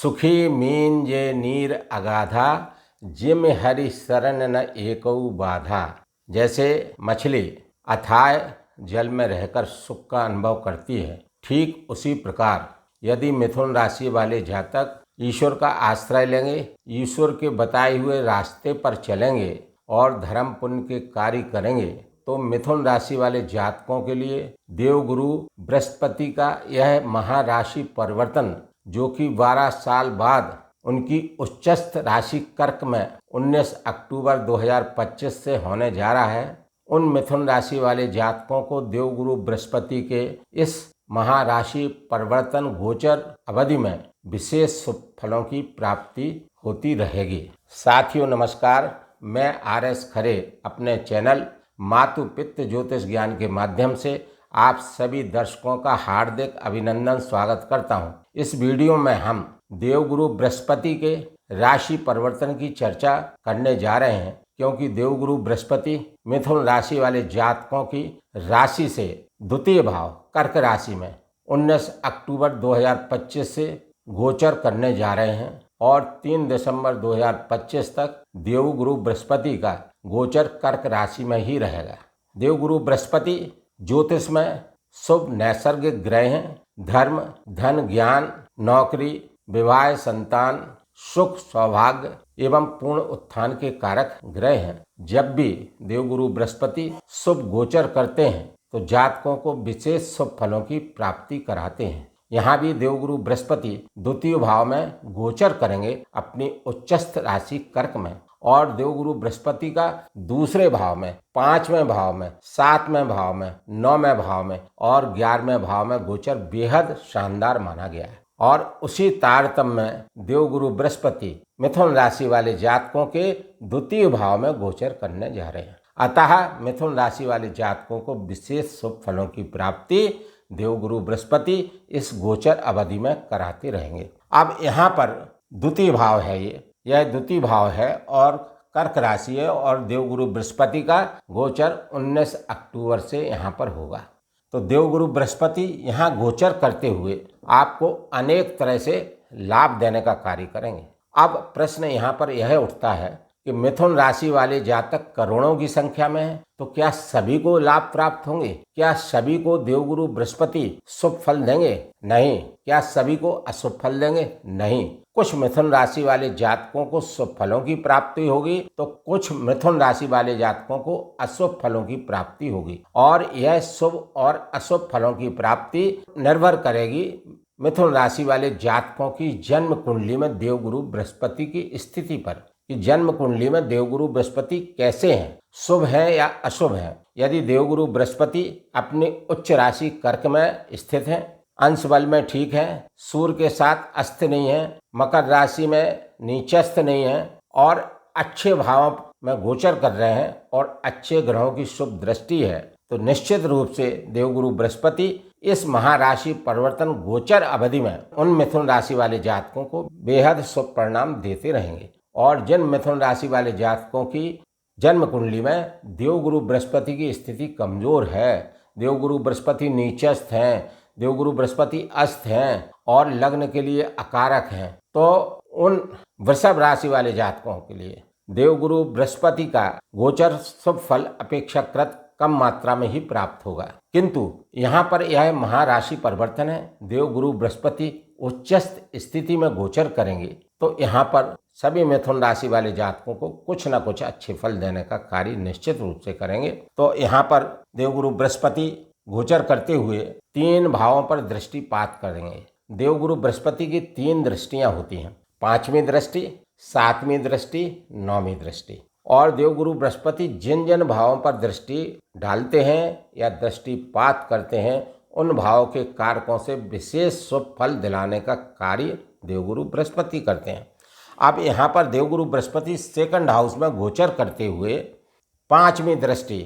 सुखी मीन जे नीर अगाधा, जिम हरि शरण न एकऊ बाधा। जैसे मछली अथाह जल में रहकर सुख का अनुभव करती है, ठीक उसी प्रकार यदि मिथुन राशि वाले जातक ईश्वर का आश्रय लेंगे, ईश्वर के बताए हुए रास्ते पर चलेंगे और धर्म पुण्य के कार्य करेंगे तो मिथुन राशि वाले जातकों के लिए देवगुरु बृहस्पति का यह महाराशि परिवर्तन, जो कि 12 साल बाद उनकी उच्चस्थ राशि कर्क में 19 अक्टूबर 2025 से होने जा रहा है, उन मिथुन राशि वाले जातकों को देवगुरु बृहस्पति के इस महाराशि परिवर्तन गोचर अवधि में विशेष शुभ फलों की प्राप्ति होती रहेगी। साथियों नमस्कार, मैं RS खरे अपने चैनल मातु पित्त ज्योतिष ज्ञान के माध्यम से आप सभी दर्शकों का हार्दिक अभिनंदन स्वागत करता हूं। इस वीडियो में हम देवगुरु बृहस्पति के राशि परिवर्तन की चर्चा करने जा रहे हैं, क्योंकि देवगुरु बृहस्पति मिथुन राशि वाले जातकों की राशि से द्वितीय भाव कर्क राशि में 19 अक्टूबर 2025 से गोचर करने जा रहे हैं और 3 दिसंबर 2025 तक देवगुरु बृहस्पति का गोचर कर्क राशि में ही रहेगा। देवगुरु बृहस्पति ज्योतिष में शुभ नैसर्गिक ग्रह हैं। धर्म, धन, ज्ञान, नौकरी, विवाह, संतान, सुख, सौभाग्य एवं पूर्ण उत्थान के कारक ग्रह हैं। जब भी देवगुरु बृहस्पति शुभ गोचर करते हैं तो जातकों को विशेष शुभ फलों की प्राप्ति कराते हैं। यहाँ भी देवगुरु बृहस्पति द्वितीय भाव में गोचर करेंगे अपनी उच्चस्थ राशि कर्क में, और देवगुरु बृहस्पति का दूसरे भाव में, 5वें भाव में, 7वें भाव में, 9वें भाव में और 11वें भाव में गोचर बेहद शानदार माना गया है। और उसी तारतम्य में देवगुरु बृहस्पति मिथुन राशि वाले जातकों के द्वितीय भाव में गोचर करने जा रहे हैं। अतः मिथुन राशि वाले जातकों को विशेष शुभ फलों की प्राप्ति देवगुरु बृहस्पति इस गोचर अवधि में कराते रहेंगे। अब यहाँ पर द्वितीय भाव है, यह द्वितीय भाव है और कर्क राशि है और देवगुरु बृहस्पति का गोचर 19 अक्टूबर से यहाँ पर होगा। तो देवगुरु बृहस्पति यहाँ गोचर करते हुए आपको अनेक तरह से लाभ देने का कार्य करेंगे। अब प्रश्न यहाँ पर यह उठता है कि मिथुन राशि वाले जातक करोड़ों की संख्या में है, तो क्या सभी को लाभ प्राप्त होंगे? क्या सभी को देवगुरु बृहस्पति शुभ फल देंगे? नहीं। क्या सभी को अशुभ फल देंगे? नहीं। कुछ मिथुन राशि वाले जातकों को शुभ फलों की प्राप्ति होगी तो कुछ मिथुन राशि वाले जातकों को अशुभ फलों की प्राप्ति होगी, और यह शुभ और अशुभ फलों की प्राप्ति निर्भर करेगी मिथुन राशि वाले जातकों की जन्म कुंडली में देवगुरु बृहस्पति की स्थिति पर, कि जन्म कुंडली में देवगुरु बृहस्पति कैसे हैं, शुभ हैं या अशुभ हैं। यदि देवगुरु बृहस्पति अपनी उच्च राशि कर्क में स्थित हैं, अंश बल में ठीक है, सूर्य के साथ अस्त नहीं है, मकर राशि में नीचस्थ नहीं है और अच्छे भावों में गोचर कर रहे हैं और अच्छे ग्रहों की शुभ दृष्टि है, तो निश्चित रूप से देवगुरु बृहस्पति इस महाराशि परिवर्तन गोचर अवधि में उन मिथुन राशि वाले जातकों को बेहद शुभ परिणाम देते रहेंगे। और जिन मिथुन राशि वाले जातकों की जन्म कुंडली में देवगुरु बृहस्पति की स्थिति कमजोर है, देवगुरु बृहस्पति नीचस्थ हैं, देवगुरु बृहस्पति अस्त हैं और लग्न के लिए अकारक हैं, तो उन वृषभ राशि वाले जातकों के लिए देवगुरु बृहस्पति का गोचर शुभ फल अपेक्षाकृत कम मात्रा में ही प्राप्त होगा। किंतु यहाँ पर यह महाराशि परिवर्तन है, देवगुरु बृहस्पति उच्चस्थ स्थिति में गोचर करेंगे तो यहाँ पर सभी मिथुन राशि वाले जातकों को कुछ न कुछ अच्छे फल देने का कार्य निश्चित रूप से करेंगे। तो यहाँ पर देवगुरु बृहस्पति गोचर करते हुए 3 भावों पर दृष्टिपात करेंगे। देवगुरु बृहस्पति की 3 दृष्टियां होती हैं, 5वीं दृष्टि, 7वीं दृष्टि, 9वीं दृष्टि। और देवगुरु बृहस्पति जिन जिन भावों पर दृष्टि डालते हैं या दृष्टिपात करते हैं, उन भावों के कारकों से विशेष शुभ फल दिलाने का कार्य देवगुरु बृहस्पति करते हैं। अब यहाँ पर देवगुरु बृहस्पति सेकंड हाउस में गोचर करते हुए 5वीं दृष्टि,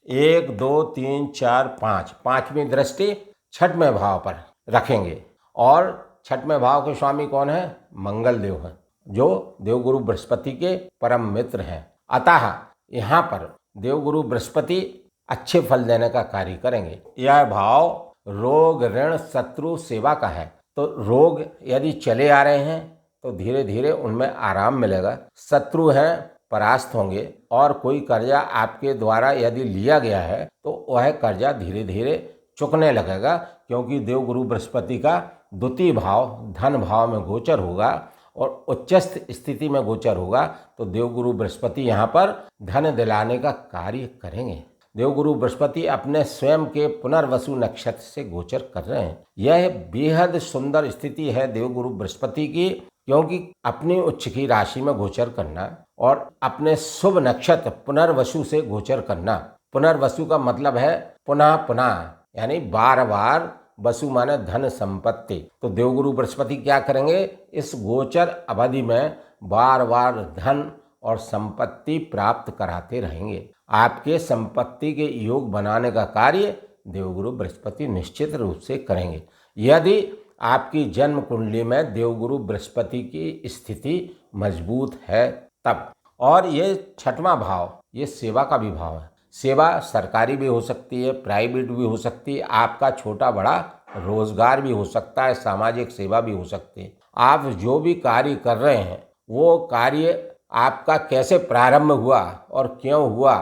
1, 2, 3, 4, 5, 5वीं दृष्टि 6वें भाव पर रखेंगे। और 6वें भाव के स्वामी कौन है? मंगल देव हैं, जो देवगुरु बृहस्पति के परम मित्र हैं। अतः यहाँ पर देवगुरु बृहस्पति अच्छे फल देने का कार्य करेंगे। यह भाव रोग, ऋण, शत्रु, सेवा का है। तो रोग यदि चले आ रहे हैं तो धीरे धीरे उनमें आराम मिलेगा, शत्रु हैं परास्त होंगे, और कोई कर्जा आपके द्वारा यदि लिया गया है तो वह कर्जा धीरे धीरे चुकने लगेगा, क्योंकि देवगुरु बृहस्पति का द्वितीय भाव धन भाव में गोचर होगा और उच्चस्थ स्थिति में गोचर होगा। तो देवगुरु बृहस्पति यहाँ पर धन दिलाने का कार्य करेंगे। देवगुरु बृहस्पति अपने स्वयं के पुनर्वसु नक्षत्र से गोचर कर रहे हैं। यह बेहद सुंदर स्थिति है देवगुरु बृहस्पति की, क्योंकि अपनी उच्च की राशि में गोचर करना और अपने शुभ नक्षत्र पुनर्वसु से गोचर करना। पुनर्वसु का मतलब है पुनः पुनः, यानी बार बार, वसु माने धन संपत्ति। तो देवगुरु बृहस्पति क्या करेंगे, इस गोचर अवधि में बार बार धन और संपत्ति प्राप्त कराते रहेंगे। आपके संपत्ति के योग बनाने का कार्य देवगुरु बृहस्पति निश्चित रूप से करेंगे, यदि आपकी जन्म कुंडली में देवगुरु बृहस्पति की स्थिति मजबूत है तब। और ये छठवां भाव, ये सेवा का भी भाव है। सेवा सरकारी भी हो सकती है, प्राइवेट भी हो सकती है, आपका छोटा बड़ा रोजगार भी हो सकता है, सामाजिक सेवा भी हो सकती है। आप जो भी कार्य कर रहे हैं वो कार्य आपका कैसे प्रारंभ हुआ और क्यों हुआ,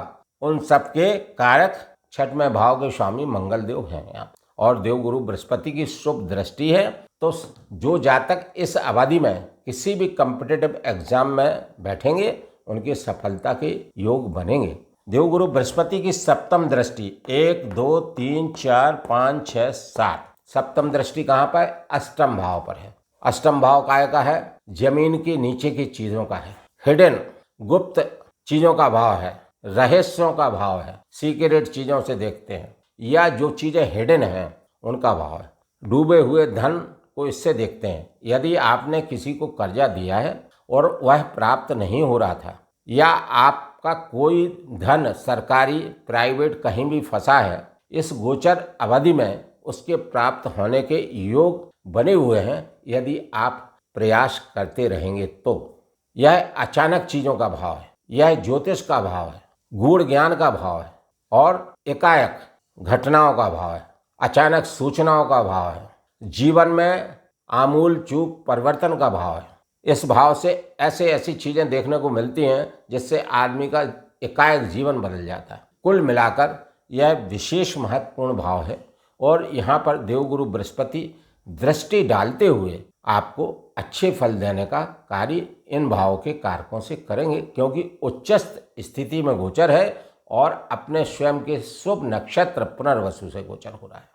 उन सब के कारक छठवें भाव के स्वामी मंगल देव हैं यहाँ। और देवगुरु बृहस्पति की शुभ दृष्टि है, तो जो जातक इस अवधि में किसी भी कॉम्पिटिटिव एग्जाम में बैठेंगे उनकी सफलता के योग बनेंगे। देवगुरु बृहस्पति की सप्तम दृष्टि 1 2 3 4 5 6 7, सप्तम दृष्टि कहाँ पर? अष्टम भाव पर है। अष्टम भाव काय का है? जमीन के नीचे की चीजों का है, हिडन गुप्त चीजों का भाव है, रहस्यों का भाव है, सीक्रेट चीजों से देखते हैं, या जो चीजें हिडन हैं उनका भाव है। डूबे हुए धन को इससे देखते हैं। यदि आपने किसी को कर्जा दिया है और वह प्राप्त नहीं हो रहा था, या आपका कोई धन सरकारी प्राइवेट कहीं भी फंसा है, इस गोचर अवधि में उसके प्राप्त होने के योग बने हुए हैं यदि आप प्रयास करते रहेंगे तो। यह अचानक चीजों का भाव है, यह ज्योतिष का भाव है, गूढ़ ज्ञान का भाव है, और एकाएक घटनाओं का भाव है, अचानक सूचनाओं का भाव है, जीवन में आमूल चूक परिवर्तन का भाव है। इस भाव से ऐसी चीजें देखने को मिलती हैं जिससे आदमी का एकाएक जीवन बदल जाता है। कुल मिलाकर यह विशेष महत्वपूर्ण भाव है, और यहाँ पर देवगुरु बृहस्पति दृष्टि डालते हुए आपको अच्छे फल देने का कार्य इन भावों के कारकों से करेंगे, क्योंकि उच्चस्थ स्थिति में गोचर है और अपने स्वयं के शुभ नक्षत्र पुनर्वसु से गोचर हो रहा है।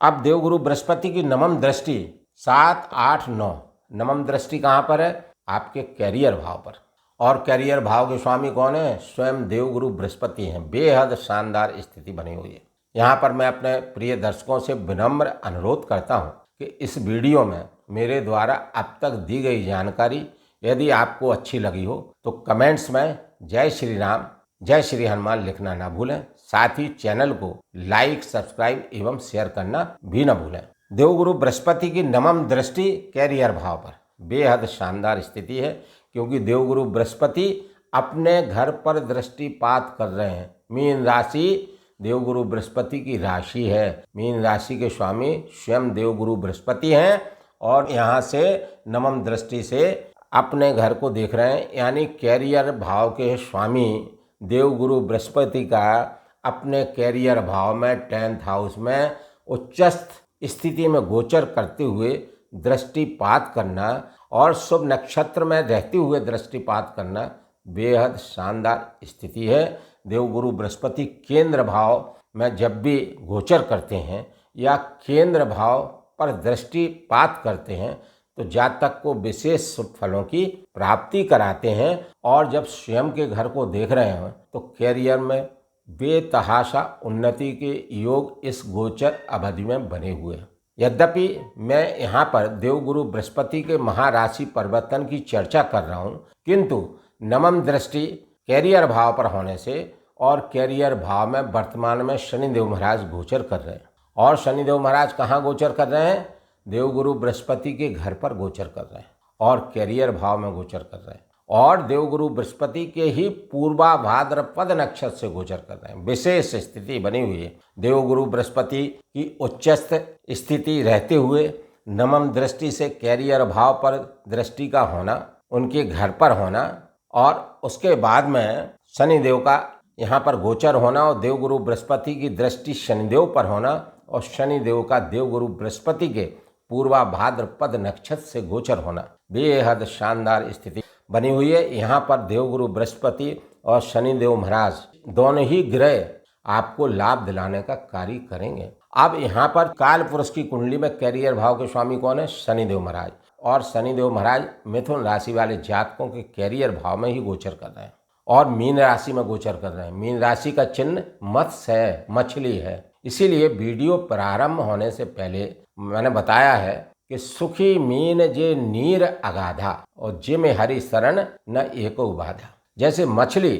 अब देवगुरु बृहस्पति की नवम दृष्टि 7 8 9, नवम दृष्टि कहाँ पर है? आपके कैरियर भाव पर। और कैरियर भाव के स्वामी कौन है? स्वयं देवगुरु बृहस्पति हैं। बेहद शानदार स्थिति बनी हुई है। यहाँ पर मैं अपने प्रिय दर्शकों से विनम्र अनुरोध करता हूँ कि इस वीडियो में मेरे द्वारा अब तक दी गई जानकारी यदि आपको अच्छी लगी हो तो कमेंट्स में जय श्री राम, जय श्री हनुमान लिखना ना भूलें। साथ ही चैनल को लाइक, सब्सक्राइब एवं शेयर करना भी न भूलें। देवगुरु बृहस्पति की नवम दृष्टि कैरियर भाव पर, बेहद शानदार स्थिति है, क्योंकि देवगुरु बृहस्पति अपने घर पर दृष्टिपात कर रहे हैं। मीन राशि देवगुरु बृहस्पति की राशि है। मीन राशि के स्वामी स्वयं देवगुरु बृहस्पति हैं, और यहाँ से नवम दृष्टि से अपने घर को देख रहे हैं, यानी कैरियर भाव के स्वामी देवगुरु बृहस्पति का अपने कैरियर भाव में 10th हाउस में उच्चस्थ स्थिति में गोचर करते हुए दृष्टिपात करना और शुभ नक्षत्र में रहते हुए दृष्टिपात करना बेहद शानदार स्थिति है। देवगुरु बृहस्पति केंद्र भाव में जब भी गोचर करते हैं या केंद्र भाव पर दृष्टिपात करते हैं तो जातक को विशेष शुभ फलों की प्राप्ति कराते हैं, और जब स्वयं के घर को देख रहे हैं तो कैरियर में बेतहाशा उन्नति के योग इस गोचर अवधि में बने हुए हैं। यद्यपि मैं यहाँ पर देवगुरु बृहस्पति के महाराशि परिवर्तन की चर्चा कर रहा हूँ, किंतु नवम दृष्टि कैरियर भाव पर होने से और कैरियर भाव में वर्तमान में शनिदेव महाराज गोचर कर रहे हैं। और शनिदेव महाराज कहाँ गोचर कर रहे हैं? देवगुरु बृहस्पति के घर पर गोचर कर रहे हैं और कैरियर भाव में गोचर कर रहे हैं, और देवगुरु बृहस्पति के ही पूर्वा भाद्रपद नक्षत्र से गोचर कर रहे हैं। विशेष स्थिति बनी हुई है। देवगुरु बृहस्पति की उच्चस्थ स्थिति रहते हुए नवम दृष्टि से कैरियर भाव पर दृष्टि का होना, उनके घर पर होना, और उसके बाद में शनिदेव का यहाँ पर गोचर होना और देवगुरु बृहस्पति की दृष्टि शनिदेव पर होना और शनिदेव का देवगुरु बृहस्पति के पूर्वा भाद्रपद नक्षत्र से गोचर होना, बेहद शानदार स्थिति बनी हुई है। यहाँ पर देवगुरु बृहस्पति और शनिदेव महाराज दोनों ही ग्रह आपको लाभ दिलाने का कार्य करेंगे। अब यहाँ पर काल पुरुष की कुंडली में कैरियर भाव के स्वामी कौन है? शनिदेव महाराज। और शनिदेव महाराज मिथुन राशि वाले जातकों के कैरियर भाव में ही गोचर कर रहे हैं और मीन राशि में गोचर कर रहे हैं। मीन राशि का चिन्ह मत्स्य है, मछली है। इसीलिए वीडियो प्रारंभ होने से पहले मैंने बताया है कि सुखी मीन जे नीर अगाधा और जिम हरि शरण न एको बाधा। जैसे मछली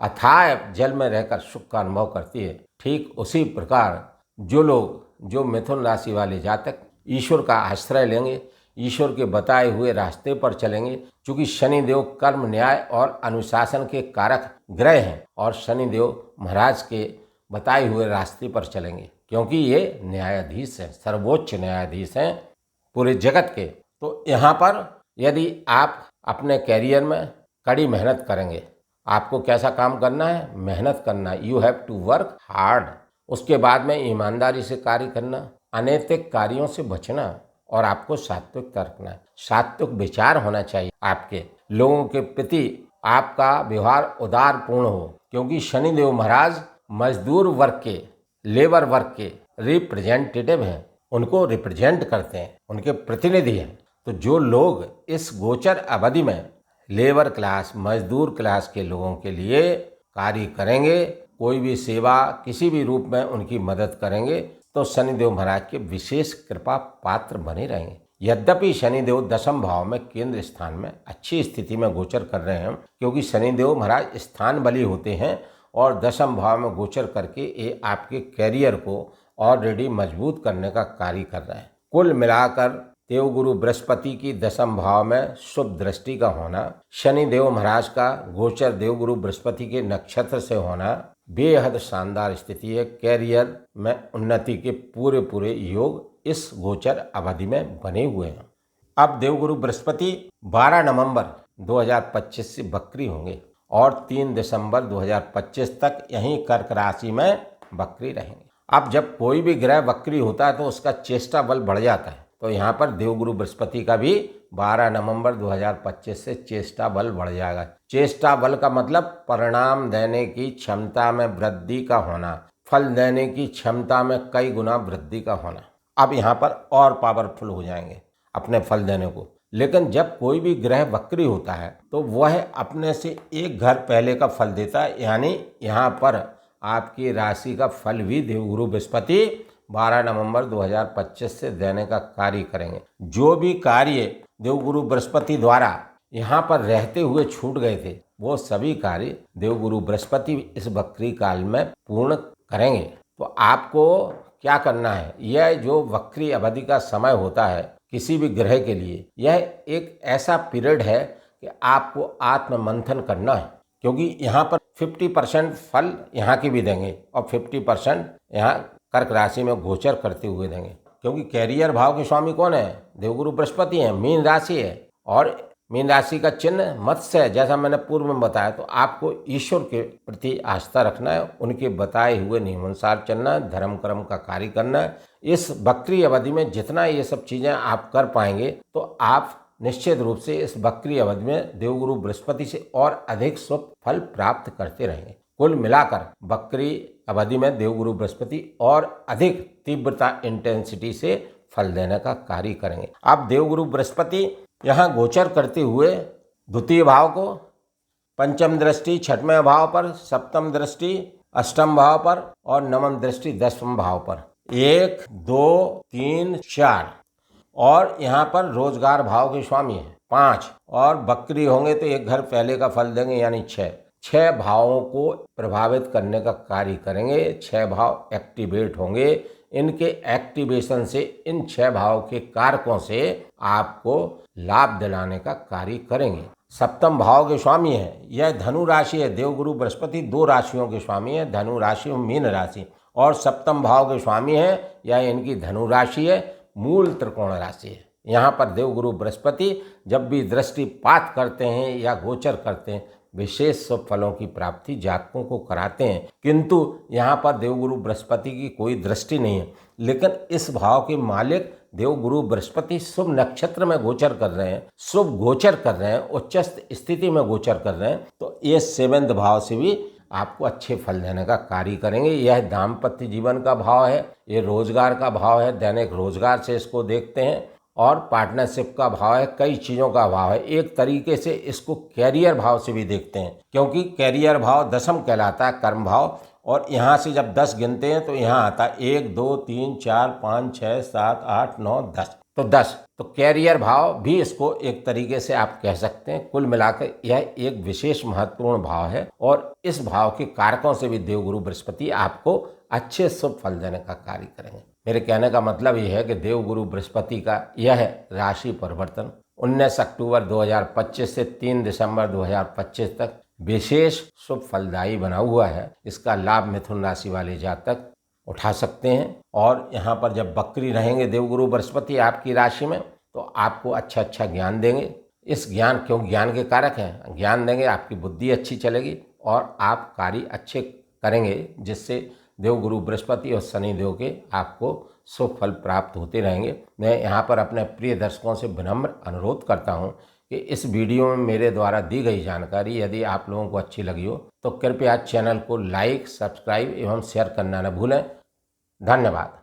अथाह जल में रहकर सुख का अनुभव करती है, ठीक उसी प्रकार जो मिथुन राशि वाले जातक ईश्वर का आश्रय लेंगे, ईश्वर के बताए हुए रास्ते पर चलेंगे, क्योंकि शनिदेव कर्म, न्याय और अनुशासन के कारक ग्रह हैं और शनिदेव महाराज के बताए हुए रास्ते पर चलेंगे, क्योंकि ये न्यायाधीश हैं, सर्वोच्च न्यायाधीश हैं पूरे जगत के। तो यहाँ पर यदि आप अपने कैरियर में कड़ी मेहनत करेंगे, आपको कैसा काम करना है? मेहनत करना, you have to work hard. उसके बाद में ईमानदारी से कार्य करना, अनैतिक कार्यों से बचना और आपको सात्विकता रखना है। सात्विक विचार होना चाहिए आपके, लोगों के प्रति आपका व्यवहार उदारपूर्ण हो, क्योंकि शनिदेव महाराज मजदूर वर्ग के, लेबर वर्ग के रिप्रेजेंटेटिव हैं, उनको रिप्रेजेंट करते हैं, उनके प्रतिनिधि हैं। तो जो लोग इस गोचर अवधि में लेबर क्लास, मजदूर क्लास के लोगों के लिए कार्य करेंगे, कोई भी सेवा किसी भी रूप में उनकी मदद करेंगे, तो शनिदेव महाराज के विशेष कृपा पात्र बने रहेंगे। यद्यपि शनिदेव दशम भाव में केंद्र स्थान में अच्छी स्थिति में गोचर कर रहे हैं, क्योंकि शनिदेव महाराज स्थान बली होते हैं और दशम भाव में गोचर करके ये आपके कैरियर को ऑलरेडी मजबूत करने का कार्य कर रहे हैं। कुल मिलाकर देवगुरु बृहस्पति की दशम भाव में शुभ दृष्टि का होना, शनिदेव महाराज का गोचर देवगुरु बृहस्पति के नक्षत्र से होना बेहद शानदार स्थिति है। कैरियर में उन्नति के पूरे योग इस गोचर अवधि में बने हुए हैं। अब देवगुरु बृहस्पति 12 नवंबर 2025 से बकरी होंगे और 3 दिसंबर 2025 तक यहीं कर्क राशि में बकरी रहेंगे। अब जब कोई भी ग्रह बकरी होता है तो उसका चेष्टा बल बढ़ जाता है, तो यहाँ पर देवगुरु बृहस्पति का भी 12 नवंबर 2025 से चेष्टा बल बढ़ जाएगा। चेष्टा बल का मतलब परिणाम देने की क्षमता में वृद्धि का होना, फल देने की क्षमता में कई गुना वृद्धि का होना। अब यहाँ पर और पावरफुल हो जाएंगे अपने फल देने को। लेकिन जब कोई भी ग्रह वक्री होता है तो वह अपने से एक घर पहले का फल देता है, यानी यहाँ पर आपकी राशि का फल भी देवगुरु बृहस्पति 12 नवंबर 2025 से देने का कार्य करेंगे। जो भी कार्य देवगुरु बृहस्पति द्वारा यहाँ पर रहते हुए छूट गए थे, वो सभी कार्य देवगुरु बृहस्पति इस वक्री काल में पूर्ण करेंगे। तो आपको क्या करना है? यह जो वक्री अवधि का समय होता है किसी भी ग्रह के लिए, यह एक ऐसा पीरियड है कि आपको आत्म मंथन करना है, क्योंकि यहाँ पर 50% फल यहाँ की भी देंगे और 50% यहाँ कर्क राशि में गोचर करते हुए देंगे, क्योंकि कैरियर भाव के स्वामी कौन है? देवगुरु बृहस्पति हैं, मीन राशि है और मीन राशि का चिन्ह मत्स्य है। जैसा मैंने पूर्व में बताया, तो आपको ईश्वर के प्रति आस्था रखना है, उनके बताए हुए नियमानुसार चलना है, धर्म कर्म का कार्य करना है। इस बकरी अवधि में जितना ये सब चीज़ें आप कर पाएंगे तो आप निश्चित रूप से इस बकरी अवधि में देवगुरु बृहस्पति से और अधिक शुभ फल प्राप्त करते रहेंगे। कुल मिलाकर बकरी अवधि में देवगुरु बृहस्पति और अधिक तीव्रता, इंटेंसिटी से फल देने का कार्य करेंगे। अब देवगुरु बृहस्पति यहाँ गोचर करते हुए द्वितीय भाव को, पंचम दृष्टि छठवें भाव पर, सप्तम दृष्टि अष्टम भाव पर और नवम दृष्टि 10वें भाव पर, 1, 2, 3, 4 और यहाँ पर रोजगार भाव के स्वामी है 5 और बकरी होंगे तो एक घर पहले का फल देंगे, यानी 6 भावों को प्रभावित करने का कार्य करेंगे। 6 भाव एक्टिवेट होंगे। इनके एक्टिवेशन से, इन 6 भाव के कारकों से आपको लाभ दिलाने का कार्य करेंगे। सप्तम भाव के स्वामी है, यह धनु राशि है। देवगुरु बृहस्पति 2 राशियों के स्वामी है, धनु राशि और मीन राशि, और सप्तम भाव के स्वामी है, यह इनकी धनु राशि है। मूल त्रिकोण राशि है। यहाँ पर देवगुरु बृहस्पति जब भी दृष्टिपात करते हैं या गोचर करते हैं विशेष शुभ फलों की प्राप्ति जातकों को कराते हैं, किंतु यहाँ पर देवगुरु बृहस्पति की कोई दृष्टि नहीं है। लेकिन इस भाव के मालिक देवगुरु बृहस्पति शुभ नक्षत्र में गोचर कर रहे हैं, शुभ गोचर कर रहे हैं, उच्चस्थ स्थिति में गोचर कर रहे हैं, तो ये 7वें भाव से भी आपको अच्छे फल देने का कार्य करेंगे। यह दाम्पत्य जीवन का भाव है, ये रोजगार का भाव है, दैनिक रोजगार से इसको देखते हैं, और पार्टनरशिप का भाव है, कई चीज़ों का भाव है। एक तरीके से इसको कैरियर भाव से भी देखते हैं, क्योंकि कैरियर भाव दशम कहलाता है, कर्म भाव। और यहाँ से जब 10 गिनते हैं तो यहाँ आता है 1 2 3 4 5 6 7 8 9 10, तो 10, तो कैरियर भाव भी इसको एक तरीके से आप कह सकते हैं। कुल मिलाकर यह एक विशेष महत्वपूर्ण भाव है, और इस भाव के कारकों से भी देवगुरु बृहस्पति आपको अच्छे शुभ फल देने का कार्य करेंगे। मेरे कहने का मतलब यह है कि देवगुरु बृहस्पति का यह राशि परिवर्तन 19 अक्टूबर 2025 से 3 दिसंबर 2025 तक विशेष शुभ फलदायी बना हुआ है। इसका लाभ मिथुन राशि वाले जातक उठा सकते हैं। और यहाँ पर जब बकरी रहेंगे देवगुरु बृहस्पति आपकी राशि में, तो आपको अच्छा ज्ञान देंगे। इस ज्ञान, क्यों ज्ञान के कारक हैं, ज्ञान देंगे, आपकी बुद्धि अच्छी चलेगी और आप कार्य अच्छे करेंगे, जिससे देवगुरु बृहस्पति और शनिदेव के आपको शुभ फल प्राप्त होते रहेंगे। मैं यहाँ पर अपने प्रिय दर्शकों से विनम्र अनुरोध करता हूँ कि इस वीडियो में मेरे द्वारा दी गई जानकारी यदि आप लोगों को अच्छी लगी हो तो कृपया चैनल को लाइक, सब्सक्राइब एवं शेयर करना न भूलें। धन्यवाद।